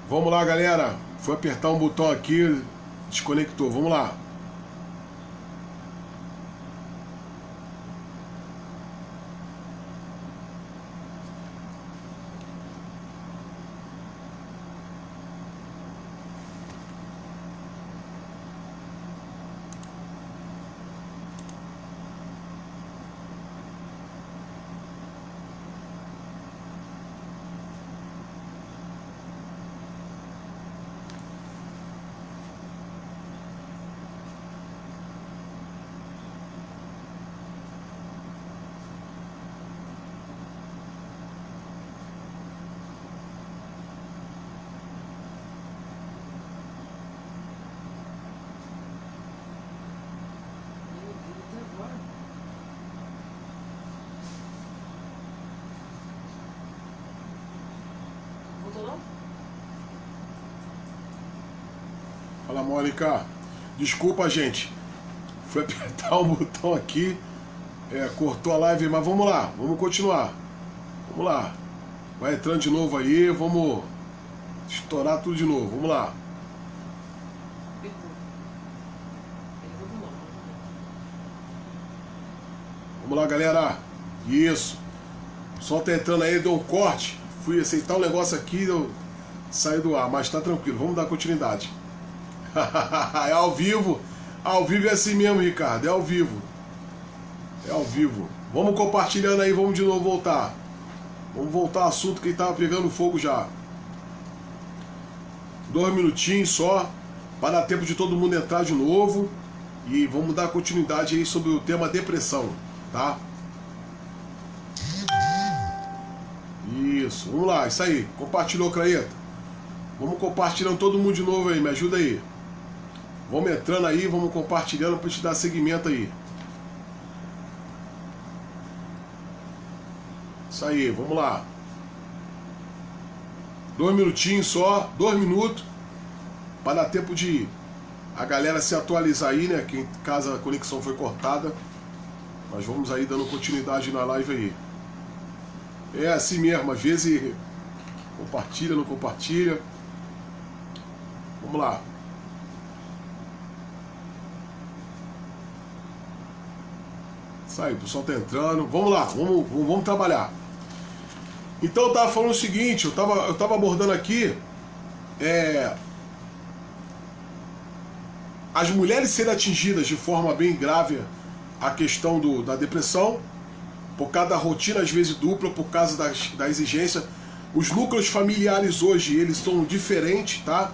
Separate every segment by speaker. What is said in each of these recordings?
Speaker 1: Vamos lá, galera. Foi apertar um botão aqui, desconectou. Vamos lá. Fala, Mônica. Desculpa, gente. Foi apertar um botão aqui. Cortou a live, mas vamos lá. Vamos continuar. Vamos lá. Vai entrando de novo aí. Vamos estourar tudo de novo. Vamos lá. Vamos lá, galera. Isso. O pessoal tá entrando aí, deu um corte. Fui aceitar um negócio aqui, saí do ar, mas tá tranquilo. Vamos dar continuidade. É ao vivo. Ao vivo é assim mesmo, Ricardo. É ao vivo. É ao vivo. Vamos compartilhando aí, vamos de novo voltar. Vamos voltar ao assunto que estava pegando fogo já. 2 minutinhos só, para dar tempo de todo mundo entrar de novo. E vamos dar continuidade aí sobre o tema depressão, tá? Isso, vamos lá, isso aí. Compartilhou, Craeta? Vamos compartilhando todo mundo de novo aí, me ajuda aí. Vamos entrando aí, vamos compartilhando para te dar seguimento aí. Isso aí, vamos lá. 2 minutinhos só, 2 minutos, para dar tempo de a galera se atualizar aí, né? Que em casa a conexão foi cortada. Mas vamos aí dando continuidade na live aí. É assim mesmo, às vezes compartilha, não compartilha. Vamos lá. Isso aí, o pessoal tá entrando. Vamos lá, vamos trabalhar. Então eu tava falando o seguinte, eu tava abordando aqui as mulheres serem atingidas de forma bem grave a questão da depressão, por causa da rotina às vezes dupla, por causa da exigência. Os núcleos familiares hoje, eles são diferentes, tá?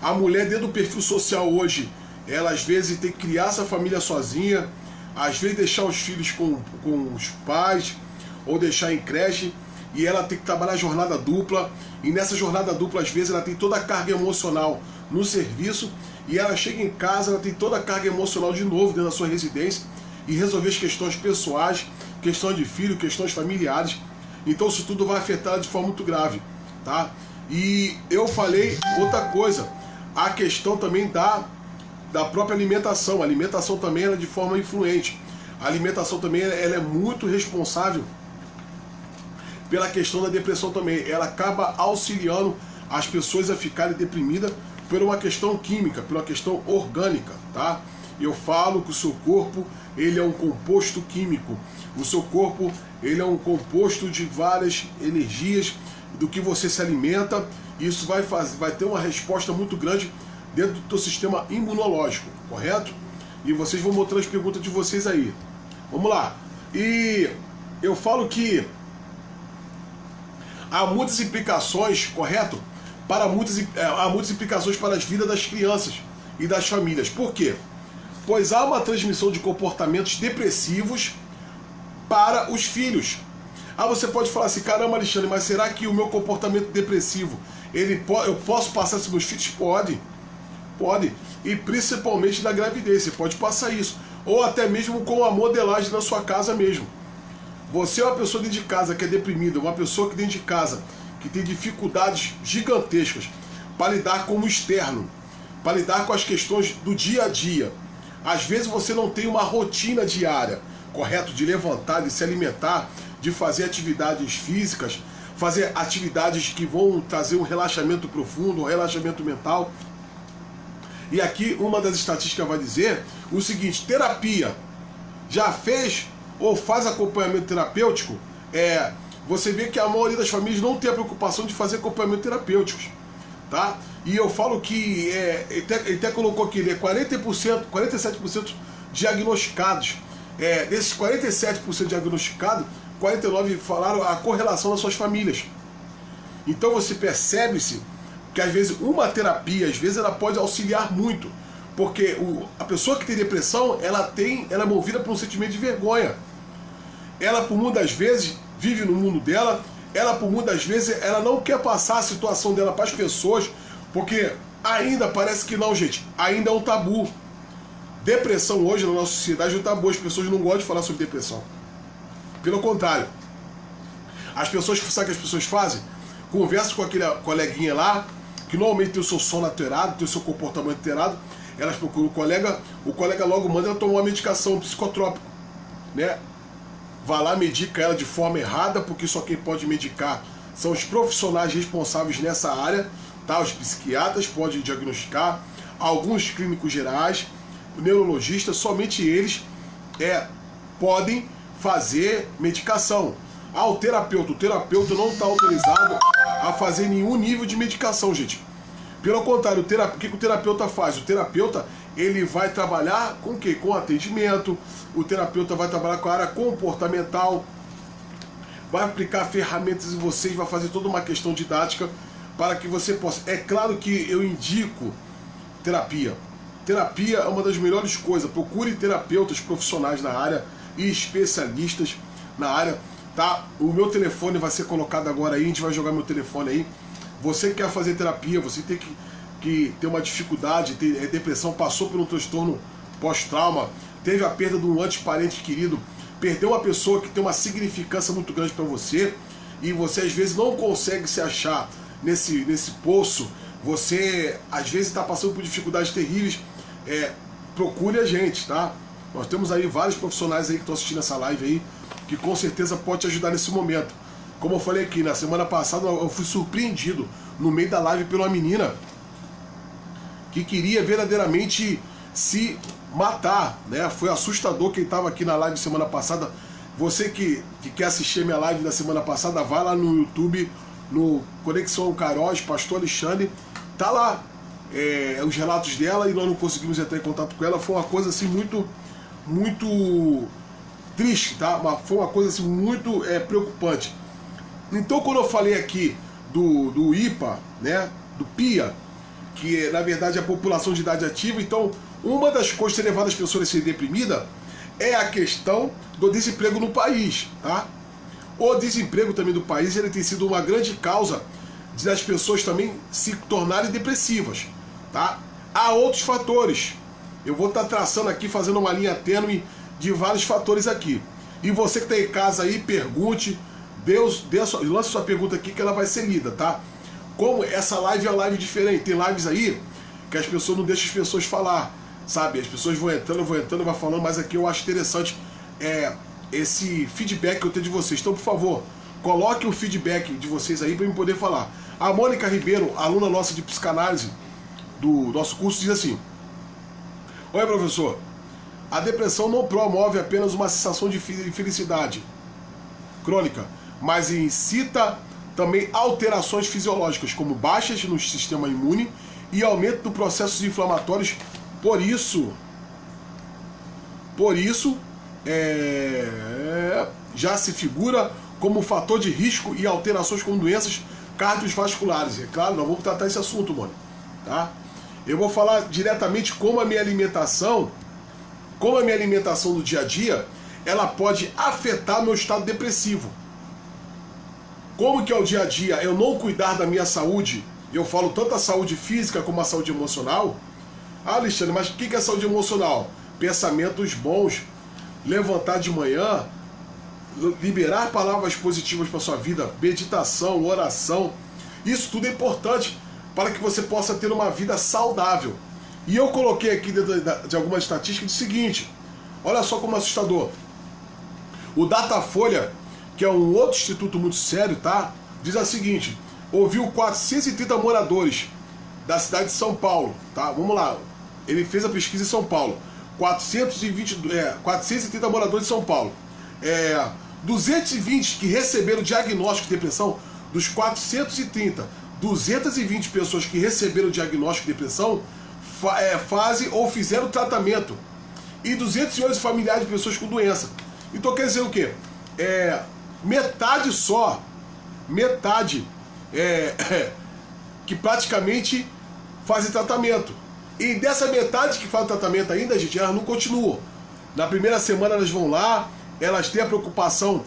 Speaker 1: A mulher dentro do perfil social hoje, ela às vezes tem que criar essa família sozinha, às vezes deixar os filhos com os pais, ou deixar em creche, e ela tem que trabalhar jornada dupla, e nessa jornada dupla às vezes ela tem toda a carga emocional no serviço, e ela chega em casa, ela tem toda a carga emocional de novo dentro da sua residência, e resolver as questões pessoais, questões de filho, questões familiares. Então isso tudo vai afetar de forma muito grave, tá? E eu falei outra coisa, a questão também da própria alimentação. A alimentação também é de forma influente. A alimentação também ela é muito responsável pela questão da depressão também. Ela acaba auxiliando as pessoas a ficarem deprimidas por uma questão química, por uma questão orgânica, tá? Eu falo que o seu corpo, ele é um composto químico. O seu corpo, ele é um composto de várias energias do que você se alimenta. Isso vai ter uma resposta muito grande dentro do seu sistema imunológico, correto? E vocês vão mostrando as perguntas de vocês aí. Vamos lá. E eu falo que há muitas implicações, correto? Há muitas implicações para as vidas das crianças e das famílias. Por quê? Pois há uma transmissão de comportamentos depressivos para os filhos. Você pode falar assim, caramba, Alexandre, mas será que o meu comportamento depressivo, eu posso passar isso para os meus filhos? Pode. Pode. E principalmente na gravidez, você pode passar isso. Ou até mesmo com a modelagem na sua casa mesmo. Você é uma pessoa dentro de casa que é deprimida, uma pessoa que dentro de casa que tem dificuldades gigantescas para lidar com o externo, para lidar com as questões do dia a dia. Às vezes você não tem uma rotina diária, correto? De levantar, de se alimentar, de fazer atividades físicas. fazer atividades que vão trazer um relaxamento profundo, um relaxamento mental. E aqui uma das estatísticas vai dizer o seguinte: terapia, já fez ou faz acompanhamento terapêutico? Você vê que a maioria das famílias não tem a preocupação de fazer acompanhamento terapêuticos, tá? E eu falo que, ele até colocou aqui, 40%, 47% diagnosticados. Desses 47% diagnosticados, 49% falaram a correlação das suas famílias. Então você percebe-se que às vezes uma terapia, às vezes ela pode auxiliar muito, porque a pessoa que tem depressão, ela é movida por um sentimento de vergonha. Ela, por muitas vezes, vive no mundo dela, ela, por muitas vezes, ela não quer passar a situação dela para as pessoas, porque ainda parece que não, gente, ainda é um tabu. Depressão hoje na nossa sociedade é um tabu, as pessoas não gostam de falar sobre depressão. Pelo contrário, as pessoas, sabe o que as pessoas fazem? Conversam com aquele coleguinha lá, que normalmente tem o seu sono alterado, tem o seu comportamento alterado, elas procuram o colega logo manda ela tomar uma medicação psicotrópica, né? Vai lá, medica ela de forma errada, porque só quem pode medicar são os profissionais responsáveis nessa área, tá? Os psiquiatras podem diagnosticar, alguns clínicos gerais, neurologistas, somente eles podem fazer medicação. O terapeuta não está autorizado a fazer nenhum nível de medicação, gente. Pelo contrário, o que o terapeuta faz? O terapeuta, ele vai trabalhar com o quê? Com atendimento, o terapeuta vai trabalhar com a área comportamental, vai aplicar ferramentas em vocês, vai fazer toda uma questão didática para que você possa... É claro que eu indico terapia. Terapia é uma das melhores coisas. Procure terapeutas profissionais na área e especialistas na área, tá? O meu telefone vai ser colocado agora aí, a gente vai jogar meu telefone aí. Você quer fazer terapia, você tem que ter uma dificuldade, ter depressão, passou por um transtorno pós-trauma, teve a perda de um anteparente querido, perdeu uma pessoa que tem uma significância muito grande para você, e você às vezes não consegue se achar nesse poço, você às vezes está passando por dificuldades terríveis, procure a gente, tá? Nós temos aí vários profissionais aí que estão assistindo essa live aí, que com certeza pode te ajudar nesse momento. Como eu falei aqui, na semana passada eu fui surpreendido no meio da live por uma menina que queria verdadeiramente se matar, né? Foi assustador quem estava aqui na live semana passada. Você que quer assistir a minha live da semana passada, vai lá no YouTube, no Conexão Queiroz, Pastor Alexandre, tá lá os relatos dela, e nós não conseguimos entrar em contato com ela. Foi uma coisa assim muito triste, tá? Foi uma coisa assim muito preocupante. Então, quando eu falei aqui do IPA, né, do PIA, que na verdade é a população de idade ativa, então uma das coisas que tem levado as pessoas a serem deprimidas é a questão do desemprego no país, tá? O desemprego também do país, ele tem sido uma grande causa das pessoas também se tornarem depressivas, tá? Há outros fatores. Eu vou estar traçando aqui, fazendo uma linha tênue de vários fatores aqui. E você que está em casa aí, pergunte, lance sua pergunta aqui que ela vai ser lida, tá? Como essa live é uma live diferente, tem lives aí que as pessoas não deixam as pessoas falar, sabe? As pessoas vão entrando, vai falando, mas aqui eu acho interessante esse feedback que eu tenho de vocês. Então, por favor, coloque o feedback de vocês aí para eu poder falar. A Mônica Ribeiro, aluna nossa de psicanálise do nosso curso, diz assim: oi, professor, a depressão não promove apenas uma sensação de felicidade crônica, mas incita também alterações fisiológicas, como baixas no sistema imune e aumento do processos inflamatórios. Por isso já se figura como fator de risco e alterações como doenças cardiovasculares. É claro, nós vamos tratar esse assunto, mano, tá? Eu vou falar diretamente como a minha alimentação do dia a dia, ela pode afetar meu estado depressivo. Como que é o dia a dia eu não cuidar da minha saúde? Eu falo tanto a saúde física como a saúde emocional. Ah, Alexandre, mas o que é saúde emocional? Pensamentos bons, levantar de manhã, liberar palavras positivas para sua vida, meditação, oração. Isso tudo é importante para que você possa ter uma vida saudável. E eu coloquei aqui dentro de algumas estatísticas o seguinte: olha só como é assustador. O Datafolha, que é um outro instituto muito sério, tá? diz a seguinte: ouviu 430 moradores da cidade de São Paulo, tá? Vamos lá, ele fez a pesquisa em São Paulo, 430 moradores de São Paulo, 220 que receberam diagnóstico de depressão. Dos 430, 220 pessoas que receberam diagnóstico de depressão fazem ou fizeram tratamento, e 211 familiares de pessoas com doença. Então quer dizer o quê? Metade que praticamente fazem tratamento. E dessa metade que faz tratamento ainda, gente, elas não continuam. Na primeira semana elas vão lá, elas têm a preocupação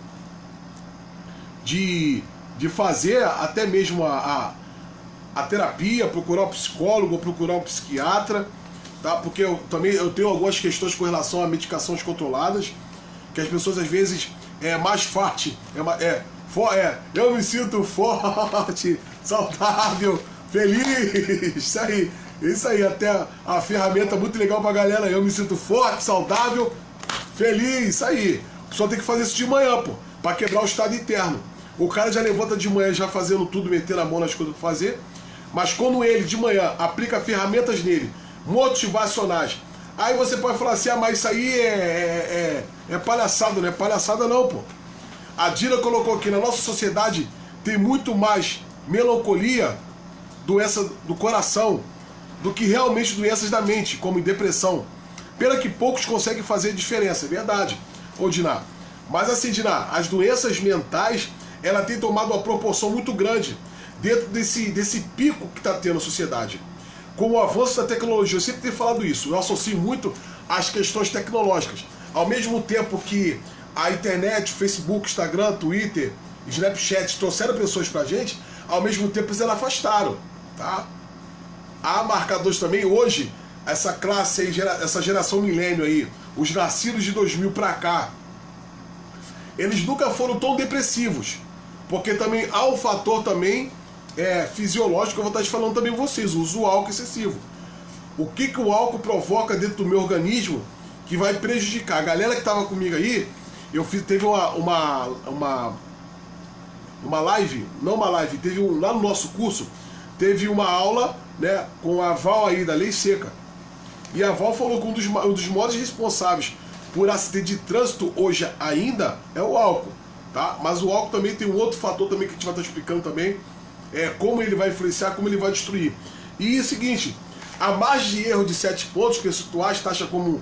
Speaker 1: de fazer até mesmo a terapia, procurar um psicólogo, procurar um psiquiatra, tá? Porque eu tenho algumas questões com relação a medicações controladas, que as pessoas às vezes mais forte, eu me sinto forte, saudável, feliz, isso aí, até a ferramenta muito legal pra galera, eu me sinto forte, saudável, feliz, isso aí. Só tem que fazer isso de manhã, pô, pra quebrar o estado interno. O cara já levanta de manhã já fazendo tudo, metendo a mão nas coisas pra fazer, mas quando ele de manhã aplica ferramentas nele, motivacionais, aí você pode falar assim: mas isso aí é palhaçada. Não é palhaçada não, pô. A Dina colocou aqui: na nossa sociedade tem muito mais melancolia, doença do coração, do que realmente doenças da mente, como depressão. Pena que poucos conseguem fazer diferença, é verdade, ô Diná. Mas assim, Diná, as doenças mentais, ela tem tomado uma proporção muito grande dentro desse pico que está tendo na sociedade. Com o avanço da tecnologia, eu sempre tenho falado isso, eu associo muito às questões tecnológicas. Ao mesmo tempo que a internet, Facebook, Instagram, Twitter, Snapchat trouxeram pessoas pra gente, ao mesmo tempo eles afastaram, tá? Há marcadores também hoje, essa classe aí, essa geração milênio aí, os nascidos de 2000 pra cá, eles nunca foram tão depressivos, porque também há um fator também fisiológico que eu vou estar te falando também com vocês, o uso do álcool excessivo. O que o álcool provoca dentro do meu organismo que vai prejudicar? A galera que estava comigo aí, teve uma live, não uma live, lá no nosso curso, teve uma aula, né, com a Val aí da Lei Seca. E a Val falou que um dos maiores responsáveis por acidente de trânsito hoje ainda é o álcool, tá? Mas o álcool também tem um outro fator também que a gente vai estar explicando também, como ele vai influenciar, como ele vai destruir. E é o seguinte, a margem de erro de 7 pontos, percentuais, taxa comum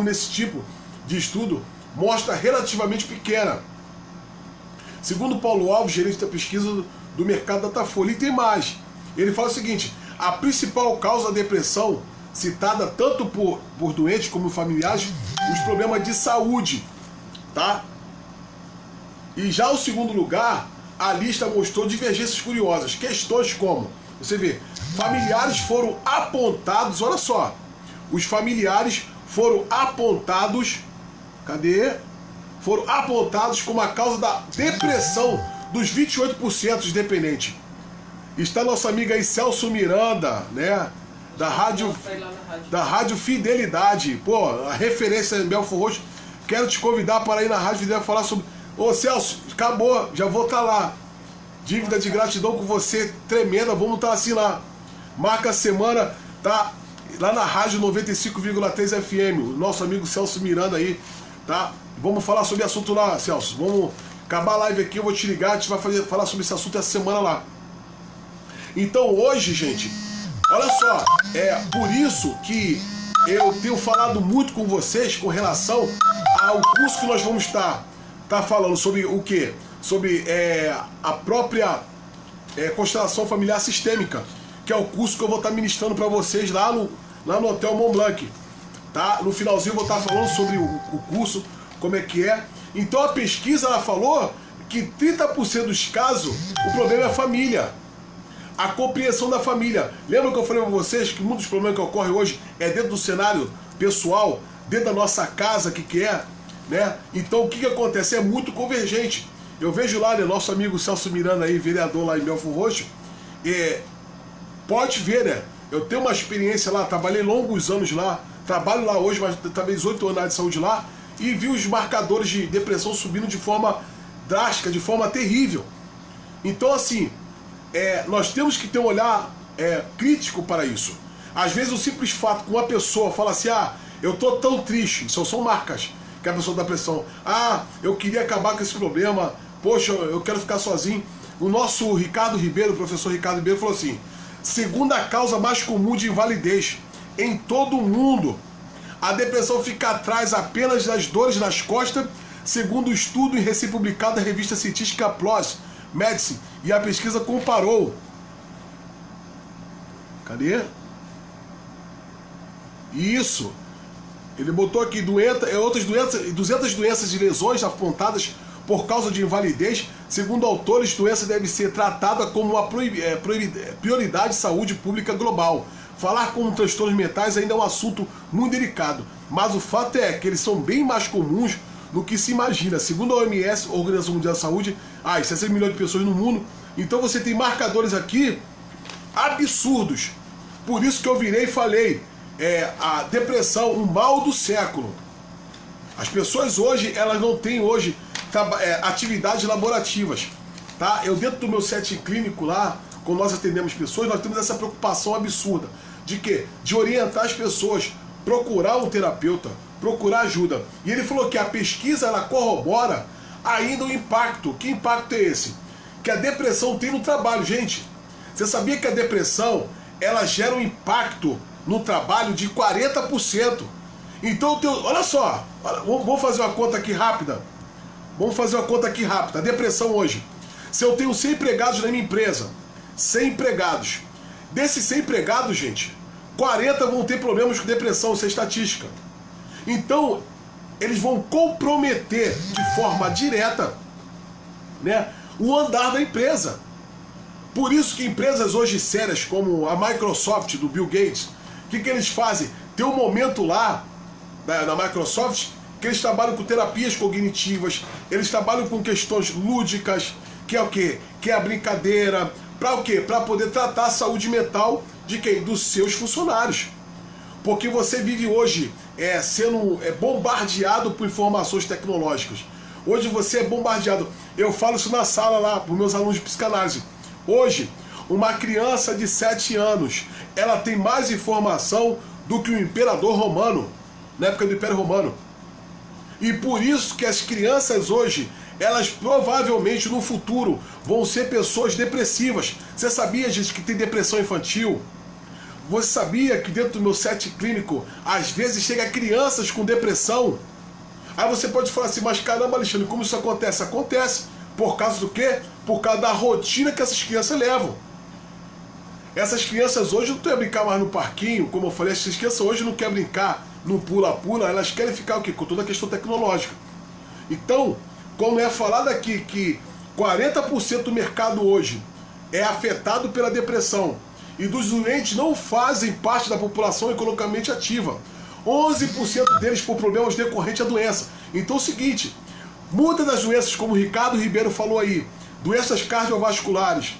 Speaker 1: nesse tipo de estudo, mostra relativamente pequena. Segundo Paulo Alves, gerente da pesquisa do mercado Datafolha, e tem mais. Ele fala o seguinte: a principal causa da depressão, citada tanto por doentes como familiares, os problemas de saúde, tá? E já o segundo lugar, a lista mostrou divergências curiosas, questões como, você vê, familiares foram apontados, olha só, os familiares foram apontados, foram apontados como a causa da depressão dos 28% dos dependentes. Está nossa amiga aí, Celso Miranda, né? Da Rádio Fidelidade. Pô, a referência em Belfort Roxo. Quero te convidar para ir na Rádio Fidelidade falar sobre... Ô Celso, acabou, já vou estar lá. Dívida de gratidão com você, tremenda, vamos estar assim lá. Marca a semana, tá? Lá na Rádio 95,3 FM. O nosso amigo Celso Miranda aí, tá? Vamos falar sobre assunto lá, Celso. Vamos acabar a live aqui, eu vou te ligar, a gente vai falar sobre esse assunto essa semana lá. Então hoje, gente, olha só, por isso que eu tenho falado muito com vocês com relação ao curso que nós vamos estar falando sobre o quê? Sobre a própria constelação familiar sistêmica, que é o curso que eu vou estar ministrando para vocês lá no Hotel Mont Blanc, tá? No finalzinho eu vou estar falando sobre o curso, como é que é. Então a pesquisa, ela falou que 30% dos casos o problema é a família. A compreensão da família. Lembra que eu falei para vocês que um dos problemas que ocorre hoje é dentro do cenário pessoal, dentro da nossa casa, que é, né? Então o que acontece? É muito convergente. Eu vejo lá, né, nosso amigo Celso Miranda aí, vereador lá em Belfort Roxo, pode ver, né? Eu tenho uma experiência lá, trabalhei longos anos lá, trabalho lá hoje, mas trabalhei 18 anos de saúde lá, e vi os marcadores de depressão subindo de forma drástica, de forma terrível. Então, assim, nós temos que ter um olhar crítico para isso. Às vezes o simples fato que uma pessoa fala assim, eu tô tão triste, isso são marcas que a pessoa dá pressão. Eu queria acabar com esse problema, poxa, eu quero ficar sozinho. O nosso Ricardo Ribeiro, o professor Ricardo Ribeiro, falou assim, segunda causa mais comum de invalidez em todo o mundo. A depressão fica atrás apenas das dores nas costas, segundo o estudo recém-publicado da revista científica PLOS Medicine, e a pesquisa comparou. Cadê? Isso. Ele botou aqui 200 doenças e lesões apontadas por causa de invalidez. Segundo autores, doença deve ser tratada como uma prioridade de saúde pública global. Falar com transtornos mentais ainda é um assunto muito delicado, mas o fato é que eles são bem mais comuns do que se imagina. Segundo a OMS, Organização Mundial da Saúde, 60 milhões de pessoas no mundo. Então você tem marcadores aqui absurdos. Por isso que eu virei e falei, a depressão, o mal do século. As pessoas hoje, elas não têm hoje atividades laborativas, tá? Eu dentro do meu setting clínico lá, quando nós atendemos pessoas, nós temos essa preocupação absurda. De quê? De orientar as pessoas, procurar um terapeuta, procurar ajuda. E ele falou que a pesquisa, ela corrobora ainda o impacto. Que impacto é esse? Que a depressão tem no trabalho, gente. Você sabia que a depressão, ela gera um impacto no trabalho de 40%. Então, olha só, vamos fazer uma conta aqui rápida. A depressão hoje. Se eu tenho 100 empregados na minha empresa, 100 empregados. Desses 100 empregados, gente, 40 vão ter problemas com depressão, isso é estatística. Então, eles vão comprometer de forma direta, né, o andar da empresa. Por isso que empresas hoje sérias, como a Microsoft, do Bill Gates, o que eles fazem? Tem um momento lá, na Microsoft, que eles trabalham com terapias cognitivas, eles trabalham com questões lúdicas, que é o quê? Que é a brincadeira, para o quê? Para poder tratar a saúde mental de quem? Dos seus funcionários. Porque você vive hoje sendo bombardeado por informações tecnológicas. Hoje você é bombardeado. Eu falo isso na sala lá, para os meus alunos de psicanálise. Hoje, uma criança de 7 anos, ela tem mais informação do que o imperador romano, na época do Império Romano. E por isso que as crianças hoje, elas provavelmente no futuro vão ser pessoas depressivas. Você sabia, gente, que tem depressão infantil? Você sabia que dentro do meu set clínico, às vezes chega crianças com depressão? Aí você pode falar assim, mas caramba, Alexandre, como isso acontece? Acontece. Por causa do quê? Por causa da rotina que essas crianças levam. Essas crianças hoje não querem brincar mais no parquinho, como eu falei, essas crianças hoje não querem brincar no pula-pula, elas querem ficar o quê? Com toda a questão tecnológica. Então, como é falado aqui que 40% do mercado hoje é afetado pela depressão e dos doentes não fazem parte da população economicamente ativa. 11% deles por problemas decorrentes à doença. Então é o seguinte, muitas das doenças, como o Ricardo Ribeiro falou aí, doenças cardiovasculares,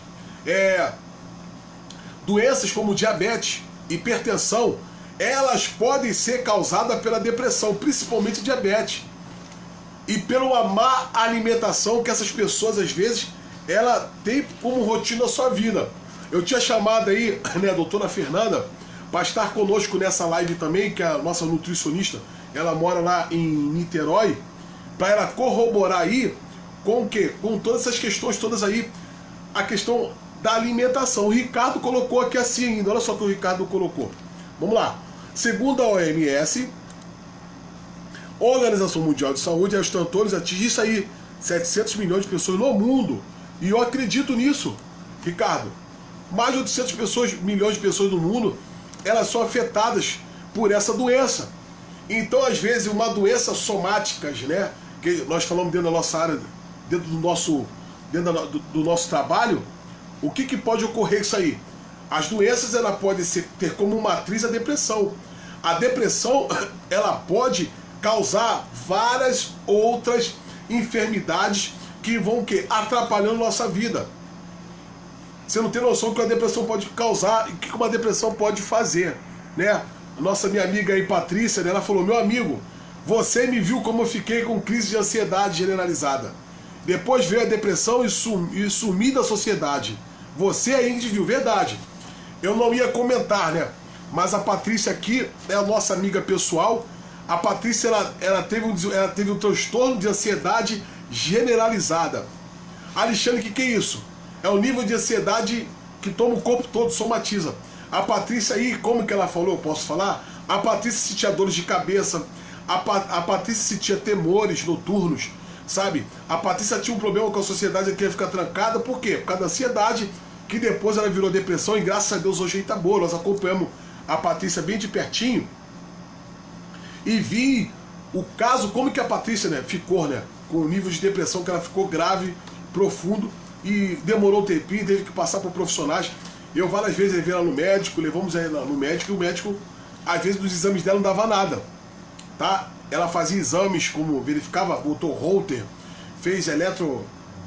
Speaker 1: doenças como diabetes, hipertensão, elas podem ser causadas pela depressão, principalmente diabetes. E pela uma má alimentação que essas pessoas, às vezes, ela tem como rotina a sua vida. Eu tinha chamado aí, né, a doutora Fernanda, para estar conosco nessa live também, que é a nossa nutricionista, ela mora lá em Niterói, para ela corroborar aí com o quê? Com todas essas questões todas aí, a questão da alimentação. O Ricardo colocou aqui assim ainda, olha só o que o Ricardo colocou. Vamos lá. Segundo a OMS, Organização Mundial de Saúde, os transtornos atingem isso aí, 700 milhões de pessoas no mundo. E eu acredito nisso, Ricardo. Mais de 800 milhões de pessoas no mundo, elas são afetadas por essa doença. Então, às vezes, uma doença somática, né, que nós falamos dentro da nossa área, dentro do nosso trabalho, o que pode ocorrer isso aí? As doenças, ela pode ter como matriz a depressão. A depressão, ela pode causar várias outras enfermidades que vão atrapalhando nossa vida. Você não tem noção do que a depressão pode causar e o que uma depressão pode fazer, né? Minha amiga aí, Patrícia, né, ela falou, meu amigo, você me viu como eu fiquei com crise de ansiedade generalizada. Depois veio a depressão e sumir da sociedade. Você ainda viu, verdade. Eu não ia comentar, né? Mas a Patrícia aqui é a nossa amiga pessoal. A Patrícia, ela teve um transtorno de ansiedade generalizada. Alexandre, que é isso? É o nível de ansiedade que toma o corpo todo, somatiza. A Patrícia aí, como que ela falou, eu posso falar? A Patrícia sentia dores de cabeça, a Patrícia sentia temores noturnos, sabe? A Patrícia tinha um problema com a sociedade, ela queria ficar trancada, por quê? Por causa da ansiedade, que depois ela virou depressão, e graças a Deus hoje tá boa. Nós acompanhamos a Patrícia bem de pertinho e vi o caso, como que a Patrícia, né, ficou, né, com o nível de depressão, que ela ficou grave, profundo, e demorou um tempinho, teve que passar por profissionais. Eu várias vezes levei ela no médico, levamos ela no médico, e o médico, às vezes, dos exames dela não dava nada, tá? Ela fazia exames, como verificava, botou Holter, fez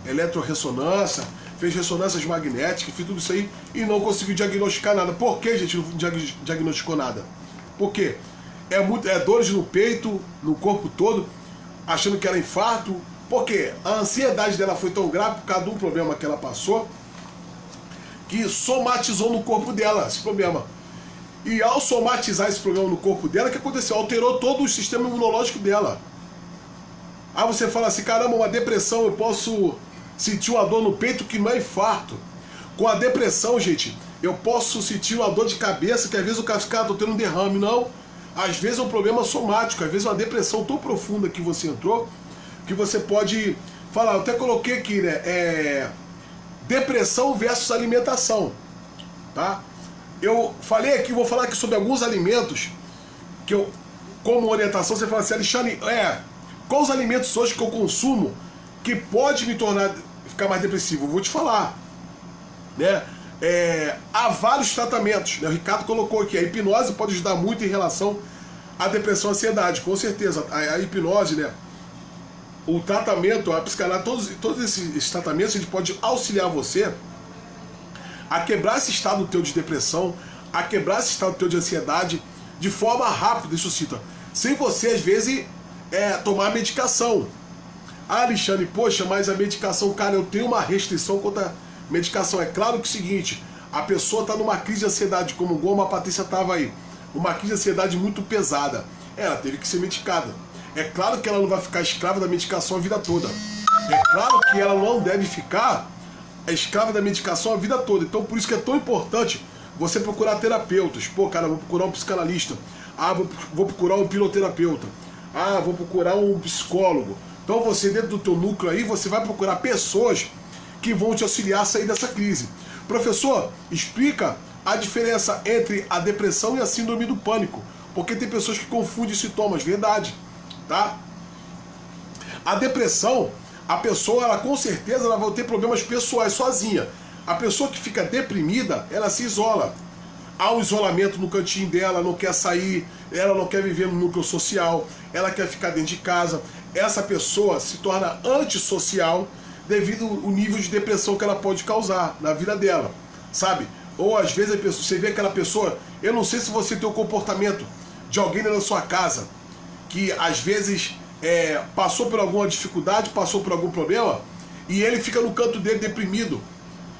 Speaker 1: eletrorressonância, fez ressonâncias magnéticas, fez tudo isso aí, e não conseguiu diagnosticar nada. Por que, gente, não diagnosticou nada? Por quê? É dores no peito, no corpo todo, achando que era infarto. Porque a ansiedade dela foi tão grave por causa de um problema que ela passou, que somatizou no corpo dela esse problema. E ao somatizar esse problema no corpo dela, o que aconteceu? Alterou todo o sistema imunológico dela. Aí você fala assim, caramba, uma depressão, eu posso sentir uma dor no peito que não é infarto. Com a depressão, gente, eu posso sentir uma dor de cabeça, que às vezes o cara fica tendo um derrame. Não, às vezes é um problema somático, às vezes é uma depressão tão profunda que você entrou, que você pode falar, eu até coloquei aqui, né, depressão versus alimentação, tá? Eu falei aqui, vou falar aqui sobre alguns alimentos, que eu, como orientação, você fala assim, Alexandre, quais os alimentos hoje que eu consumo que pode me tornar, ficar mais depressivo? Eu vou te falar, né? Há vários tratamentos, né? O Ricardo colocou aqui, a hipnose pode ajudar muito em relação à depressão e ansiedade, com certeza, a hipnose, né? O tratamento, a psicanálise, todos esses tratamentos, a gente pode auxiliar você a quebrar esse estado teu de depressão, a quebrar esse estado teu de ansiedade de forma rápida, isso cita, sem você, às vezes, tomar medicação. Ah, Alexandre, poxa, mas a medicação, cara, eu tenho uma restrição contra a medicação. É claro que é o seguinte, a pessoa está numa crise de ansiedade, como a Patrícia estava aí, uma crise de ansiedade muito pesada. Ela teve que ser medicada. É claro que ela não vai ficar escrava da medicação a vida toda. É claro que ela não deve ficar escrava da medicação a vida toda. Então, por isso que é tão importante você procurar terapeutas. Pô, cara, vou procurar um psicanalista. Ah, vou procurar um hipnoterapeuta. Ah, vou procurar um psicólogo. Então, você, dentro do teu núcleo aí, você vai procurar pessoas que vão te auxiliar a sair dessa crise. Professor, explica a diferença entre a depressão e a síndrome do pânico. Porque tem pessoas que confundem sintomas, verdade. Tá? A depressão, a pessoa, ela com certeza ela vai ter problemas pessoais sozinha. A pessoa que fica deprimida, ela se isola. Há um isolamento no cantinho dela, não quer sair, ela não quer viver no núcleo social, ela quer ficar dentro de casa. Essa pessoa se torna antissocial devido ao nível de depressão que ela pode causar na vida dela, sabe? Ou às vezes você vê aquela pessoa, eu não sei se você tem o comportamento de alguém na sua casa, que às vezes passou por alguma dificuldade, passou por algum problema, e ele fica no canto dele deprimido.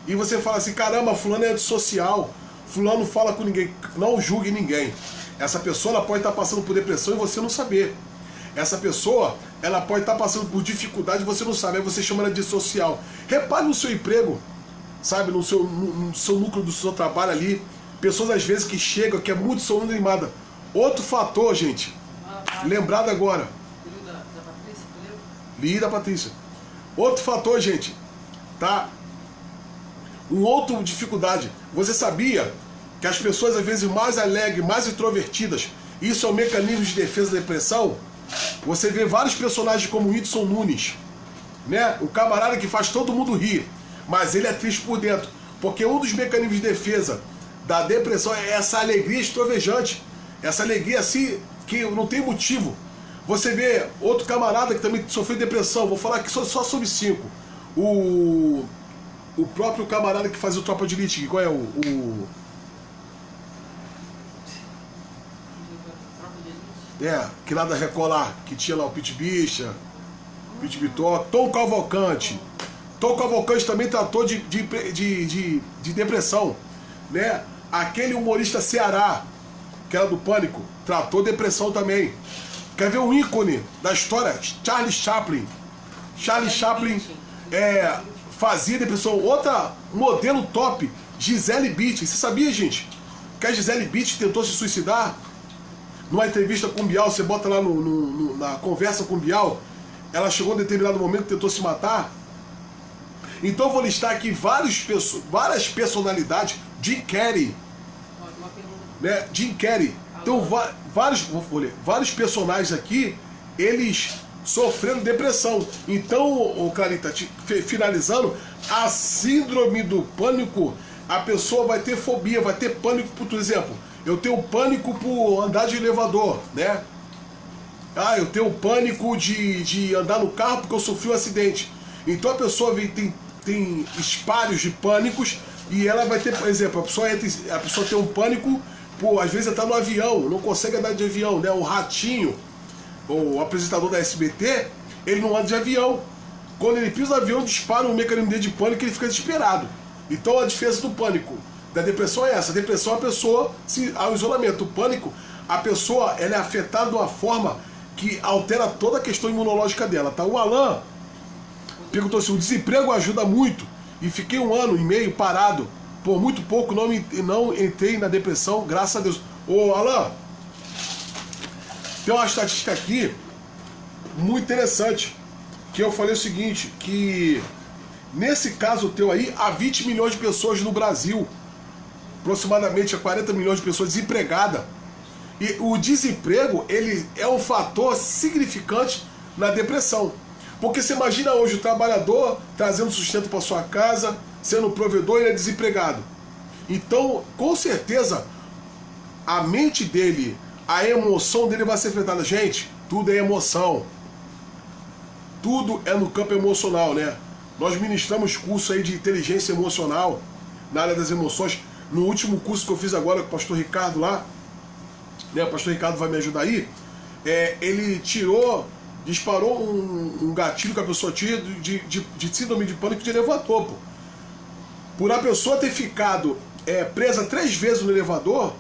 Speaker 1: E você fala assim, caramba, fulano é antissocial, fulano fala com ninguém. Não julgue ninguém. Essa pessoa ela pode estar passando por depressão e você não saber. Essa pessoa ela pode estar passando por dificuldade e você não sabe. Aí você chama ela de social. Repare no seu emprego, sabe, no seu núcleo do seu trabalho ali. Pessoas às vezes que chegam, que é muito saúde animada. Outro fator, gente, lembrado agora. Li da Patrícia. Outro fator, gente, tá? Um outro dificuldade. Você sabia que as pessoas às vezes mais alegres, mais introvertidas, isso é um mecanismo de defesa da depressão? Você vê vários personagens como o Whindersson Nunes, né? O camarada que faz todo mundo rir, mas ele é triste por dentro, porque um dos mecanismos de defesa da depressão é essa alegria extravejante, essa alegria assim que não tem motivo. Você vê outro camarada que também sofreu depressão, vou falar aqui só sobre 5. O próprio camarada que fazia o Tropa de Elite, qual é que lá da Record lá, que tinha lá o Pit Bicha. Pitbitó, Tom Cavalcante. Tom Cavalcante também tratou de depressão, né? Aquele humorista Ceará, que era do Pânico, tratou depressão também. Quer ver um ícone da história? Charlie Chaplin. Charlie Chaplin fazia depressão. Outra modelo top, Gisele Bündchen. Você sabia, gente, que a Gisele Bündchen tentou se suicidar? Numa entrevista com o Bial, você bota lá na conversa com o Bial, ela chegou em determinado momento e tentou se matar. Então eu vou listar aqui várias personalidades. Jim Carrey, né? Jim Carrey. Então vários personagens aqui, eles sofrendo depressão. Então, o Clarita, finalizando, a síndrome do pânico, a pessoa vai ter fobia, vai ter pânico, por exemplo, eu tenho pânico por andar de elevador, né? Eu tenho pânico de andar no carro porque eu sofri um acidente. Então a pessoa tem espalhos de pânicos e ela vai ter, por exemplo, a pessoa tem um pânico por, às vezes, estar no avião, não consegue andar de avião, né? O Ratinho, o apresentador da SBT, ele não anda de avião. Quando ele pisa no avião, dispara um mecanismo dele de pânico e ele fica desesperado. Então a diferença do pânico da depressão é essa. A depressão a pessoa ao isolamento. O pânico, a pessoa ela é afetada de uma forma que altera toda a questão imunológica dela, tá? O Alan perguntou assim, o desemprego ajuda muito e fiquei 1 ano e meio parado, por muito pouco não entrei na depressão, graças a Deus. Ô Alan, tem uma estatística aqui muito interessante, que eu falei o seguinte, que nesse caso teu aí, há 20 milhões de pessoas no Brasil, aproximadamente 40 milhões de pessoas desempregadas. E o desemprego, ele é um fator significante na depressão. Porque você imagina hoje o trabalhador trazendo sustento para sua casa, sendo provedor e ele é desempregado. Então, com certeza, a mente dele, a emoção dele vai ser afetada. Gente, tudo é emoção. Tudo é no campo emocional, né? Nós ministramos curso aí de inteligência emocional, na área das emoções. No último curso que eu fiz agora com o pastor Ricardo lá, né, o pastor Ricardo vai me ajudar aí, ele disparou um gatilho que a pessoa tinha de síndrome de pânico de elevador, pô. Por a pessoa ter ficado presa 3 vezes no elevador,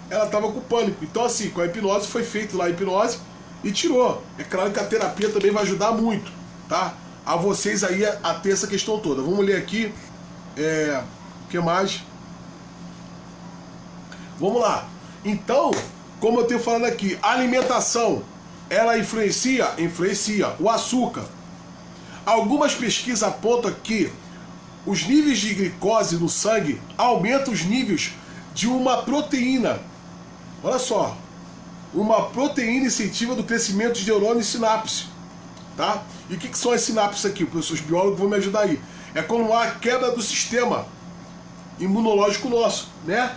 Speaker 1: ela estava com pânico. Então assim, com a hipnose foi feito lá a hipnose e tirou. É claro que a terapia também vai ajudar muito, tá? A vocês aí a ter essa questão toda. Vamos ler aqui, o que mais? Vamos lá. Então, como eu tenho falado aqui, a alimentação, ela influencia? Influencia. O açúcar. Algumas pesquisas apontam que os níveis de glicose no sangue aumentam os níveis de uma proteína. Olha só. Uma proteína incentiva do crescimento de neurônios e sinapses. Tá? E o que são as sinapses aqui? Os biólogos vão me ajudar aí. É quando há quebra do sistema imunológico nosso, né?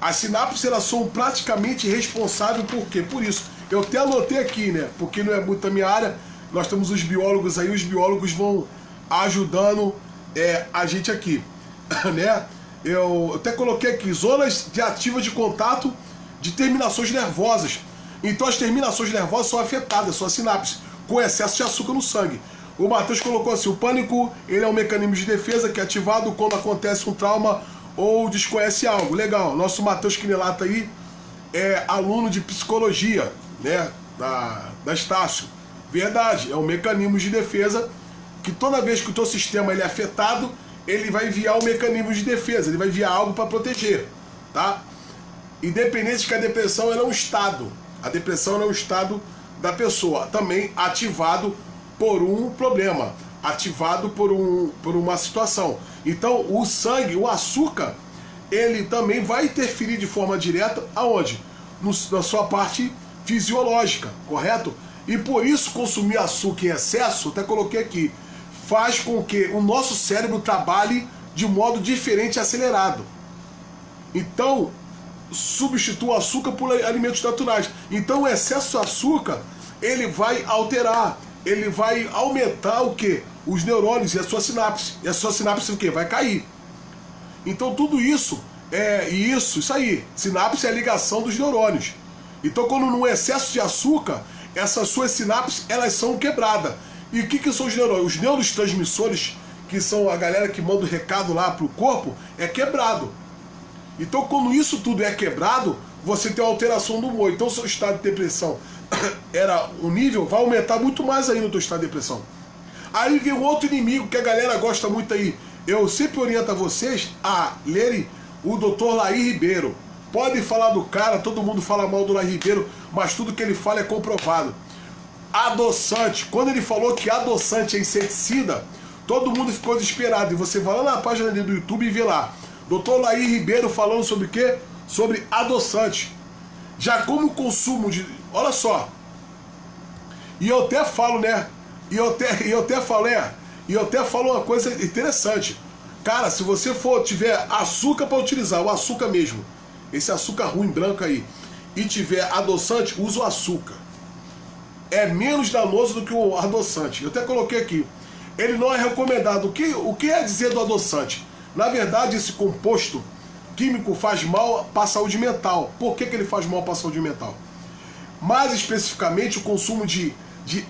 Speaker 1: As sinapses, elas são praticamente responsáveis por quê? Por isso. Eu até anotei aqui, né? Porque não é muito a minha área. Nós temos os biólogos aí, os biólogos vão ajudando a gente aqui, né? Eu até coloquei aqui, zonas de ativas de contato de terminações nervosas. Então as terminações nervosas são afetadas, são as sinapses, com excesso de açúcar no sangue. O Matheus colocou assim, o pânico, ele é um mecanismo de defesa que é ativado quando acontece um trauma ou desconhece algo. Legal, nosso Matheus Quinelata aí é aluno de psicologia, né, da Estácio. Verdade, é um mecanismo de defesa que toda vez que o teu sistema ele é afetado, ele vai enviar um mecanismo de defesa, ele vai enviar algo para proteger, tá? Independente de que a depressão ela é um estado, a depressão é um estado da pessoa, também ativado por um problema, ativado por uma situação. Então o sangue, o açúcar, ele também vai interferir de forma direta aonde? Na sua parte fisiológica, correto? E por isso consumir açúcar em excesso, até coloquei aqui, faz com que o nosso cérebro trabalhe de modo diferente e acelerado. Então, substitua o açúcar por alimentos naturais. Então o excesso de açúcar, ele vai alterar, ele vai aumentar o quê? Os neurônios e a sua sinapse. E a sua sinapse o quê? Vai cair. Então tudo isso isso aí. Sinapse é a ligação dos neurônios. Então quando no excesso de açúcar, essas suas sinapses, elas são quebradas. E o que são os neurônios? Os neurotransmissores, que são a galera que manda o recado lá pro corpo, é quebrado. Então, quando isso tudo é quebrado, você tem uma alteração do humor. Então, seu estado de depressão era o nível, vai aumentar muito mais aí no teu estado de depressão. Aí vem um outro inimigo que a galera gosta muito aí. Eu sempre oriento a vocês a lerem o Dr. Laí Ribeiro. Pode falar do cara, todo mundo fala mal do Laí Ribeiro, mas tudo que ele fala é comprovado. Adoçante, quando ele falou que adoçante é inseticida, todo mundo ficou desesperado. E você vai lá na página dele do YouTube e vê lá. Dr. Laí Ribeiro falando sobre o quê? Sobre adoçante. Já como o consumo de... Olha só. E eu até falo, né? E eu até falo uma coisa interessante. Cara, se você tiver açúcar para utilizar, o açúcar mesmo, esse açúcar ruim branco aí, e tiver adoçante, usa o açúcar. É menos danoso do que o adoçante. Eu até coloquei aqui. Ele não é recomendado. O que é dizer do adoçante? Na verdade, esse composto químico faz mal para a saúde mental. Por que ele faz mal para a saúde mental? Mais especificamente, o consumo de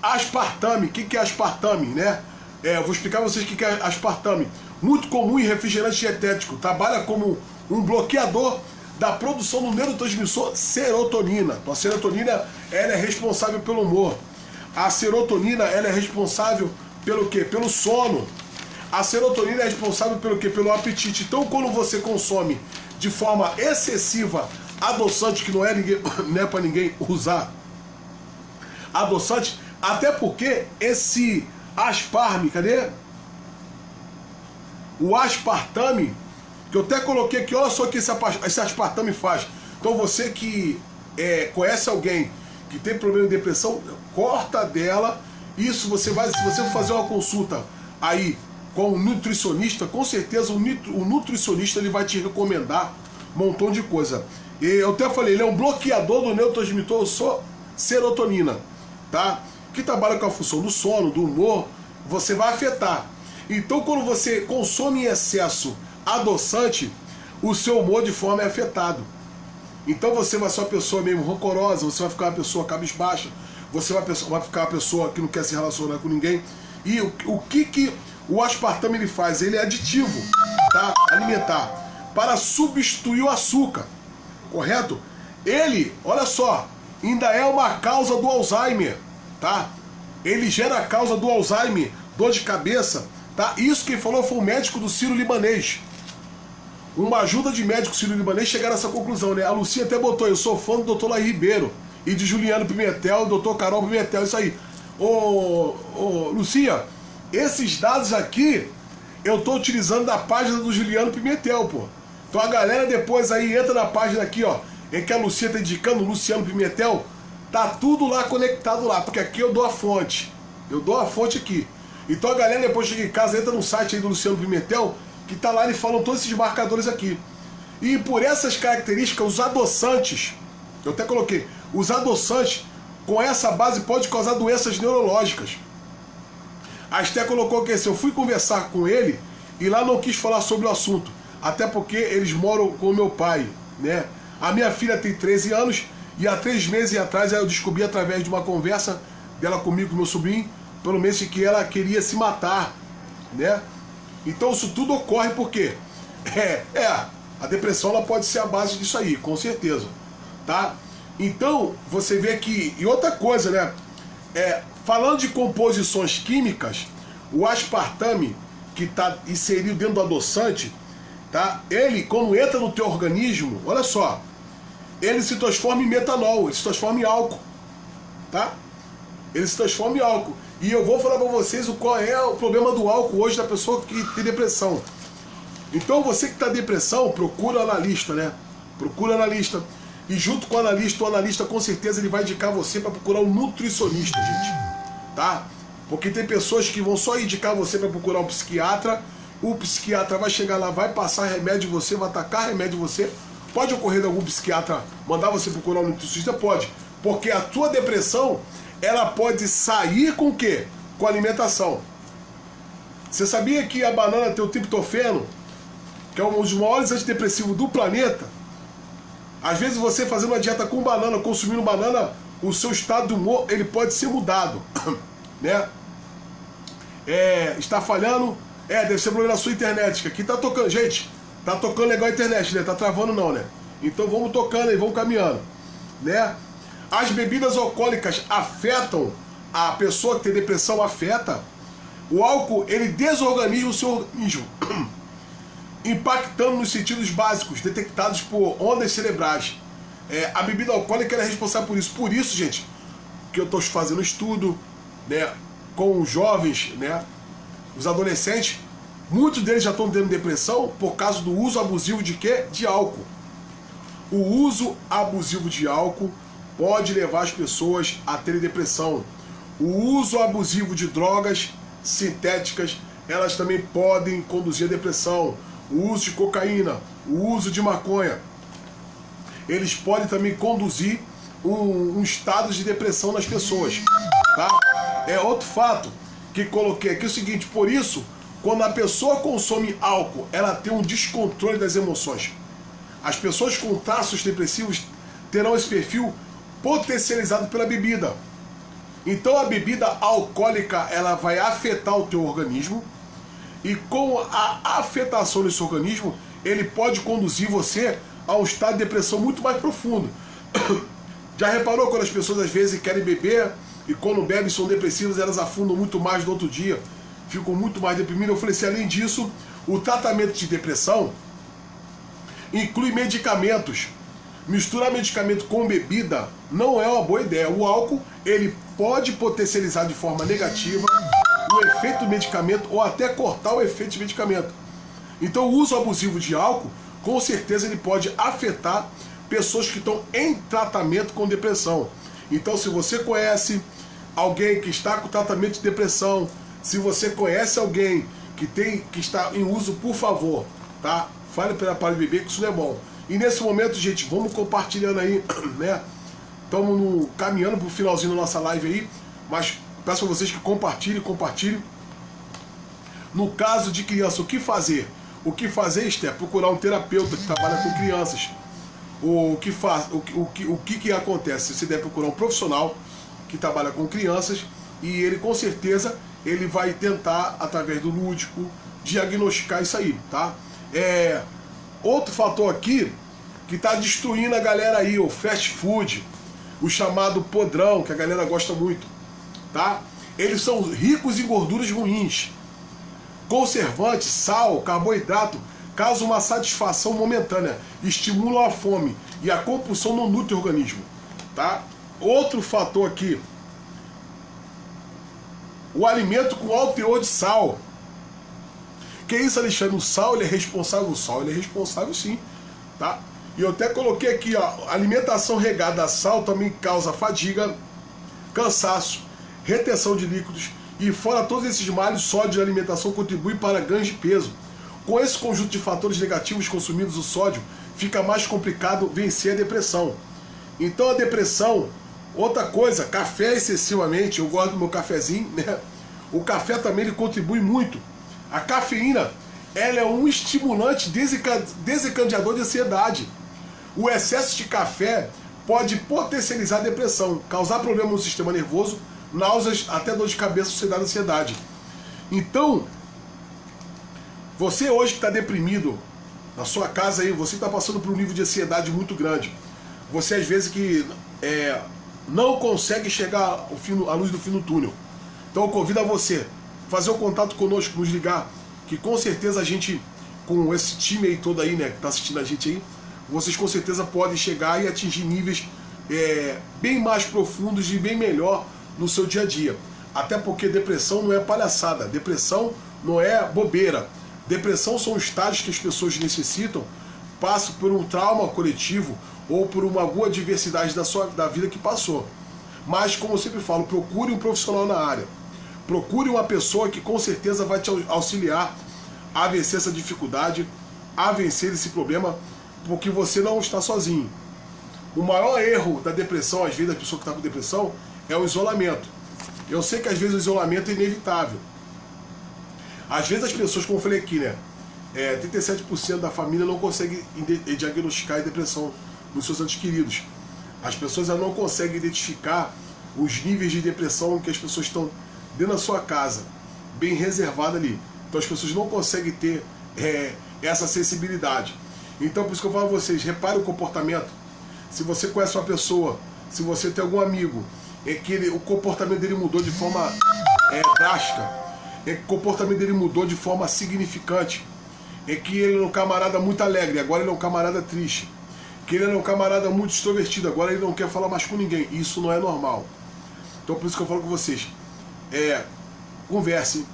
Speaker 1: aspartame. O que é aspartame, né? Eu vou explicar a vocês o que é aspartame. Muito comum em refrigerante dietético. Trabalha como um bloqueador da produção do neurotransmissor serotonina. A serotonina, ela é responsável pelo humor. A serotonina, ela é responsável pelo quê? Pelo sono. A serotonina é responsável pelo quê? Pelo apetite. Então, quando você consome de forma excessiva adoçante, que não é para ninguém usar adoçante, até porque esse asparme, cadê? O aspartame, que eu até coloquei aqui, olha só o que esse aspartame faz. Então você que conhece alguém que tem problema de depressão, corta dela. Isso se você for fazer uma consulta aí com um nutricionista, com certeza o nutricionista ele vai te recomendar um montão de coisa. E eu até falei, ele é um bloqueador do neurotransmissor serotonina, tá? Que trabalha com a função do sono, do humor, você vai afetar. Então, quando você consome em excesso adoçante, o seu humor de forma é afetado. Então você vai ser uma pessoa meio rancorosa, você vai ficar uma pessoa cabisbaixa, você vai ficar uma pessoa que não quer se relacionar com ninguém. E o que o aspartame ele faz? Ele é aditivo, tá? Alimentar, para substituir o açúcar, correto? Ele, olha só, ainda é uma causa do Alzheimer, tá? Ele gera a causa do Alzheimer, dor de cabeça, tá? Isso quem falou foi o médico do Sírio-Libanês. Uma ajuda de médico sírio-libanês chegaram a essa conclusão, né? A Lucia até botou, eu sou fã do Dr. Laí Ribeiro e de Juliano Pimentel, Dr. Carol Pimentel, isso aí. Ô, Lucia, esses dados aqui eu tô utilizando da página do Juliano Pimentel, pô. Então a galera depois aí entra na página aqui, ó, em que a Lucia tá indicando o Luciano Pimentel, tá tudo lá conectado lá, porque aqui eu dou a fonte. Eu dou a fonte aqui. Então a galera depois chega em casa, entra no site aí do Luciano Pimentel, que tá lá e falam todos esses marcadores aqui. E por essas características, os adoçantes, eu até coloquei, os adoçantes com essa base pode causar doenças neurológicas. A Esté colocou que assim, eu fui conversar com ele e lá não quis falar sobre o assunto, até porque eles moram com o meu pai, né? A minha filha tem 13 anos e há 3 meses atrás eu descobri através de uma conversa dela comigo, com meu sobrinho, pelo menos que ela queria se matar, né? Então isso tudo ocorre porque a depressão ela pode ser a base disso aí, com certeza, tá? Então você vê que, e outra coisa, né? Falando de composições químicas, o aspartame que está inserido dentro do adoçante, tá? Ele, quando entra no teu organismo, olha só, ele se transforma em metanol, ele se transforma em álcool, tá? Ele se transforma em álcool. E eu vou falar para vocês qual é o problema do álcool hoje da pessoa que tem depressão. Então você que está em depressão, procura analista, né? Procura analista. E junto com o analista com certeza ele vai indicar você para procurar um nutricionista, gente. Tá? Porque tem pessoas que vão só indicar você para procurar um psiquiatra. O psiquiatra vai chegar lá, vai passar remédio em você, vai atacar remédio em você. Pode ocorrer de algum psiquiatra mandar você procurar um nutricionista? Pode. Porque a tua depressão, ela pode sair com o quê? Com alimentação. Você sabia que a banana tem o triptofano, que é um dos maiores antidepressivos do planeta? Às vezes você fazendo uma dieta com banana, consumindo banana, o seu estado de humor ele pode ser mudado, né? Está falhando? Deve ser problema na sua internet, que aqui tá tocando. Gente, tá tocando legal a internet, né? Tá travando não, né? Então vamos tocando aí, vamos caminhando, né? As bebidas alcoólicas afetam a pessoa que tem depressão, afeta. O álcool, ele desorganiza o seu organismo, impactando nos sentidos básicos detectados por ondas cerebrais. A bebida alcoólica é responsável por isso. Por isso, gente, que eu estou fazendo estudo, né, com os jovens, né, os adolescentes, muitos deles já estão tendo depressão por causa do uso abusivo de quê? De álcool. O uso abusivo de álcool pode levar as pessoas a terem depressão. O uso abusivo de drogas sintéticas, elas também podem conduzir a depressão. O uso de cocaína, o uso de maconha, eles podem também conduzir um estado de depressão nas pessoas, tá? Outro fato que coloquei aqui é o seguinte: por isso, quando a pessoa consome álcool, ela tem um descontrole das emoções. As pessoas com traços depressivos terão esse perfil potencializado pela bebida. Então a bebida alcoólica, ela vai afetar o teu organismo, e com a afetação desse organismo, ele pode conduzir você a um estado de depressão muito mais profundo. Já reparou quando as pessoas às vezes querem beber e quando bebem são depressivas, elas afundam muito mais no outro dia, ficam muito mais deprimidas? Eu falei assim, além disso, o tratamento de depressão inclui medicamentos. Misturar medicamento com bebida não é uma boa ideia. O álcool, ele pode potencializar de forma negativa o efeito do medicamento ou até cortar o efeito de medicamento. Então o uso abusivo de álcool, com certeza ele pode afetar pessoas que estão em tratamento com depressão. Então se você conhece alguém que está com tratamento de depressão, se você conhece alguém que está em uso, por favor, tá? Fale para ela parar de beber, que isso não é bom. E nesse momento, gente, vamos compartilhando aí, né? Estamos caminhando para o finalzinho da nossa live aí, mas peço a vocês que compartilhem. No caso de criança, o que fazer? O que fazer, é procurar um terapeuta que trabalha com crianças. O que acontece? Você deve procurar um profissional que trabalha com crianças e ele com certeza ele vai tentar, através do lúdico, diagnosticar isso aí, tá? Outro fator aqui que está destruindo a galera aí, o fast food, o chamado podrão, que a galera gosta muito, tá? Eles são ricos em gorduras ruins. Conservantes, sal, carboidrato causam uma satisfação momentânea, estimulam a fome e a compulsão não nutre o organismo, tá? Outro fator aqui, o alimento com alto teor de sal. Que isso, Alexandre? O sal, ele é responsável? O sal, ele é responsável sim, tá? E eu até coloquei aqui, ó, alimentação regada a sal também causa fadiga, cansaço, retenção de líquidos, e fora todos esses males, sódio de alimentação contribui para ganhos de peso. Com esse conjunto de fatores negativos consumidos, o sódio fica mais complicado vencer a depressão. Então a depressão, outra coisa, café excessivamente, eu gosto do meu cafezinho, né? O café também ele contribui muito. A cafeína, ela é um estimulante desencadeador de ansiedade. O excesso de café pode potencializar a depressão, causar problemas no sistema nervoso, náuseas, até dor de cabeça associada à ansiedade. Então, você hoje que está deprimido, na sua casa aí, você está passando por um nível de ansiedade muito grande. Você às vezes que não consegue chegar à luz do fim do túnel. Então eu convido a você fazer o contato conosco, nos ligar, que com certeza a gente, com esse time aí todo aí, né, que está assistindo a gente aí, vocês com certeza podem chegar e atingir níveis bem mais profundos e bem melhor no seu dia a dia. Até porque depressão não é palhaçada, depressão não é bobeira. Depressão são estágios que as pessoas necessitam, passam por um trauma coletivo ou por alguma adversidade da vida que passou. Mas, como eu sempre falo, procure um profissional na área. Procure uma pessoa que com certeza vai te auxiliar a vencer essa dificuldade, a vencer esse problema, porque você não está sozinho. O maior erro da depressão, às vezes, da pessoa que está com depressão, é o isolamento. Eu sei que às vezes o isolamento é inevitável. Às vezes as pessoas, como eu falei aqui, né, 37% da família não consegue diagnosticar a depressão nos seus entes queridos. As pessoas não conseguem identificar os níveis de depressão que as pessoas estão dentro da sua casa. bem reservada ali. Então as pessoas não conseguem ter essa sensibilidade. Então por isso que eu falo a vocês, repare o comportamento. Se você conhece uma pessoa, se você tem algum amigo, o comportamento dele mudou de forma drástica, que o comportamento dele mudou de forma significante, que ele é um camarada muito alegre, agora ele é um camarada triste, que ele é um camarada muito extrovertido, agora ele não quer falar mais com ninguém. Isso não é normal. Então por isso que eu falo com vocês, conversem,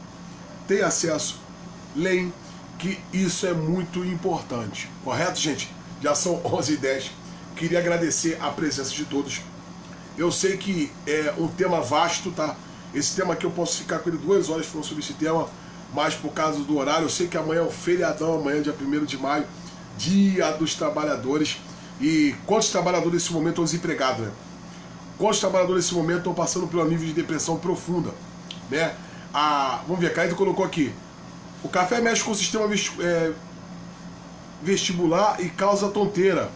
Speaker 1: tenham acesso, leem, que isso é muito importante. Correto, gente? Já são 11h10. Queria agradecer a presença de todos. Eu sei que é um tema vasto, tá? Esse tema aqui eu posso ficar com ele 2 horas falando sobre esse tema, mas por causa do horário, eu sei que amanhã é um feriadão, amanhã dia 1º de maio, Dia dos Trabalhadores. E quantos trabalhadores nesse momento estão desempregados, né? Quantos trabalhadores nesse momento estão passando pelo nível de depressão profunda, né? Vamos ver, a Caíto colocou aqui. O café mexe com o sistema vestibular e causa tonteira.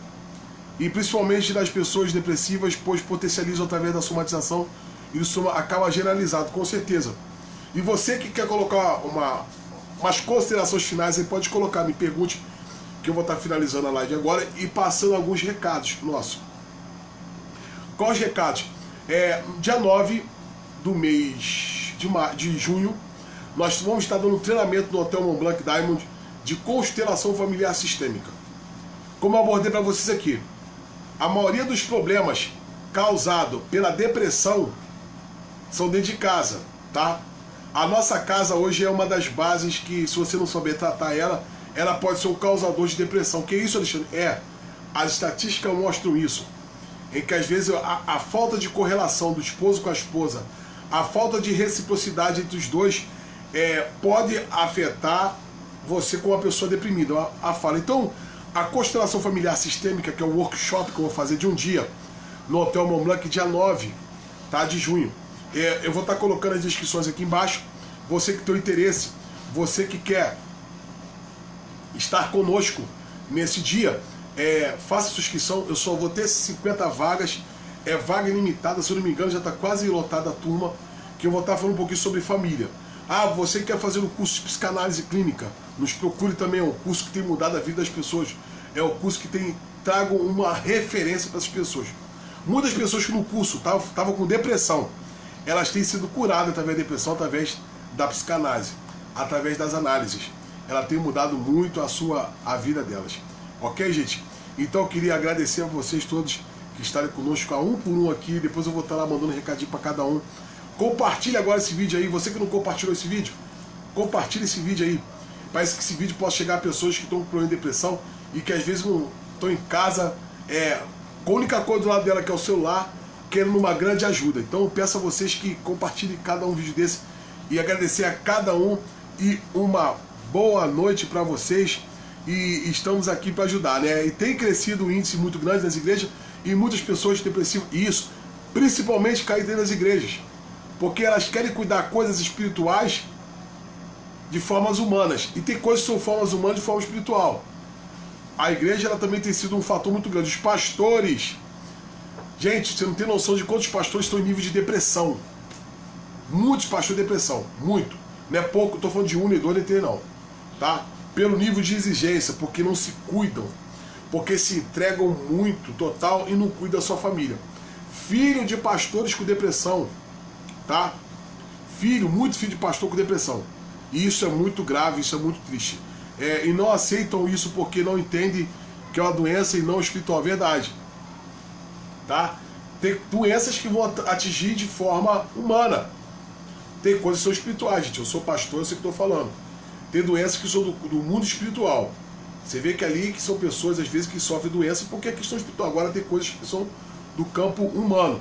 Speaker 1: E principalmente das pessoas depressivas, pois potencializam através da somatização e isso acaba generalizado, com certeza. E você que quer colocar umas considerações finais, aí pode colocar, me pergunte, que eu vou estar finalizando a live agora e passando alguns recados nossos. Quais recados? Dia 9 do mês de junho, nós vamos estar dando treinamento no Hotel Mont Blanc Diamond de constelação familiar sistêmica. Como eu abordei para vocês aqui, a maioria dos problemas causados pela depressão são dentro de casa, tá? A nossa casa hoje é uma das bases que, se você não souber tratar ela pode ser um causador de depressão. Que isso, Alexandre? As estatísticas mostram isso. Em que às vezes a falta de correlação do esposo com a esposa, a falta de reciprocidade entre os dois, pode afetar você como uma pessoa deprimida, a fala. Então, a constelação familiar sistêmica, que é o workshop que eu vou fazer de um dia, no Hotel Mont Blanc, dia 9, tá, de junho. Eu vou estar colocando as inscrições aqui embaixo. Você que tem interesse, você que quer estar conosco nesse dia, faça sua inscrição. Eu só vou ter 50 vagas, vaga ilimitada, se eu não me engano já está quase lotada a turma, que eu vou estar falando um pouquinho sobre família. Você que quer fazer o curso de psicanálise clínica, nos procure também, é um curso que tem mudado a vida das pessoas, é um curso que trago uma referência para as pessoas. Muitas pessoas que no curso estavam com depressão, elas têm sido curadas através da depressão, através da psicanálise, através das análises. Ela tem mudado muito a vida delas. Ok, gente? Então eu queria agradecer a vocês todos que estarem conosco, um por um aqui. Depois eu vou estar lá mandando um recadinho para cada um. Compartilhe agora esse vídeo aí. Você que não compartilhou esse vídeo, compartilhe esse vídeo aí. Parece que esse vídeo possa chegar a pessoas que estão com problema de depressão e que às vezes não estão em casa, com a única coisa do lado dela que é o celular, querendo uma grande ajuda. Então eu peço a vocês que compartilhem cada um vídeo desse e agradecer a cada um e uma boa noite para vocês. E estamos aqui para ajudar, né? E tem crescido um índice muito grande nas igrejas e muitas pessoas depressivas, e isso principalmente cai dentro das igrejas, porque elas querem cuidar coisas espirituais de formas humanas, e tem coisas que são formas humanas de forma espiritual. A igreja ela também tem sido um fator muito grande. Os pastores, gente, você não tem noção de quantos pastores estão em nível de depressão. Muitos pastores de depressão, muito. Não é pouco, estou falando de 1, nem 2, nem 3 não, tá? Pelo nível de exigência, porque não se cuidam, porque se entregam muito, total, e não cuidam da sua família. Filho de pastores com depressão, tá? Muito filho de pastor com depressão. E isso é muito grave, isso é muito triste. E não aceitam isso porque não entendem que é uma doença e não espiritual, verdade. Tá? Tem doenças que vão atingir de forma humana. Tem coisas que são espirituais, gente. Eu sou pastor, eu sei o que estou falando. Tem doenças que são do mundo espiritual. Você vê que ali que são pessoas, às vezes, que sofrem doença porque é questão espiritual. Agora tem coisas que são do campo humano,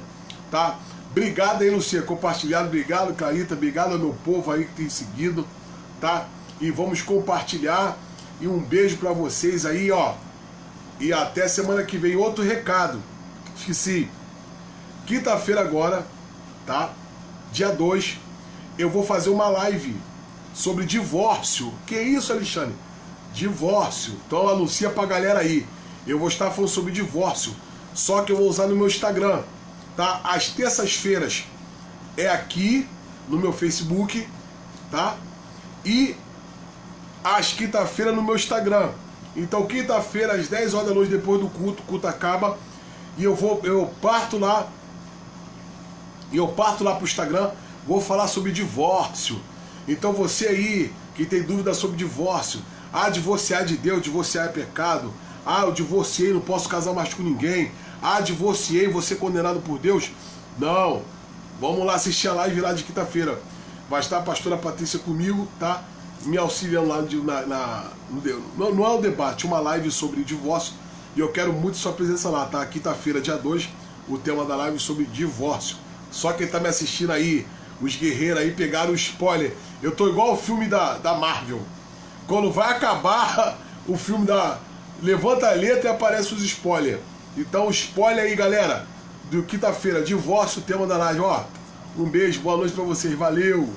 Speaker 1: tá? Obrigado aí, Lucia, compartilhado. Obrigado, Clarita. Obrigado ao meu povo aí que tem seguido, tá? E vamos compartilhar. E um beijo pra vocês aí, ó. E até semana que vem. Outro recado. Esqueci. Quinta-feira agora, tá? Dia 2, eu vou fazer uma live sobre divórcio. Que isso, Alexandre? Divórcio. Então anuncia pra galera aí. Eu vou estar falando sobre divórcio. Só que eu vou usar no meu Instagram, tá? Às terças-feiras é aqui no meu Facebook tá? E às quinta-feira no meu Instagram. Então quinta-feira às 10 horas da noite, depois do culto, o culto acaba e eu parto lá pro Instagram, vou falar sobre divórcio. Então você aí que tem dúvida sobre divórcio, divorciar de Deus, divorciar é pecado, eu divorciei, não posso casar mais com ninguém, divorciei, vou ser condenado por Deus. Não, vamos lá assistir a live lá de quinta-feira. Vai estar a pastora Patrícia comigo, tá? Me auxiliando lá não é um debate, uma live sobre divórcio. E eu quero muito sua presença lá, tá? Quinta-feira, dia 2, o tema da live sobre divórcio. Só quem tá me assistindo aí, os guerreiros aí pegaram o spoiler. Eu tô igual o filme da Marvel. Quando vai acabar o filme levanta a letra e aparece os spoilers. Então spoiler aí, galera, do quinta-feira, divórcio, o tema da live, ó. Um beijo, boa noite pra vocês, valeu!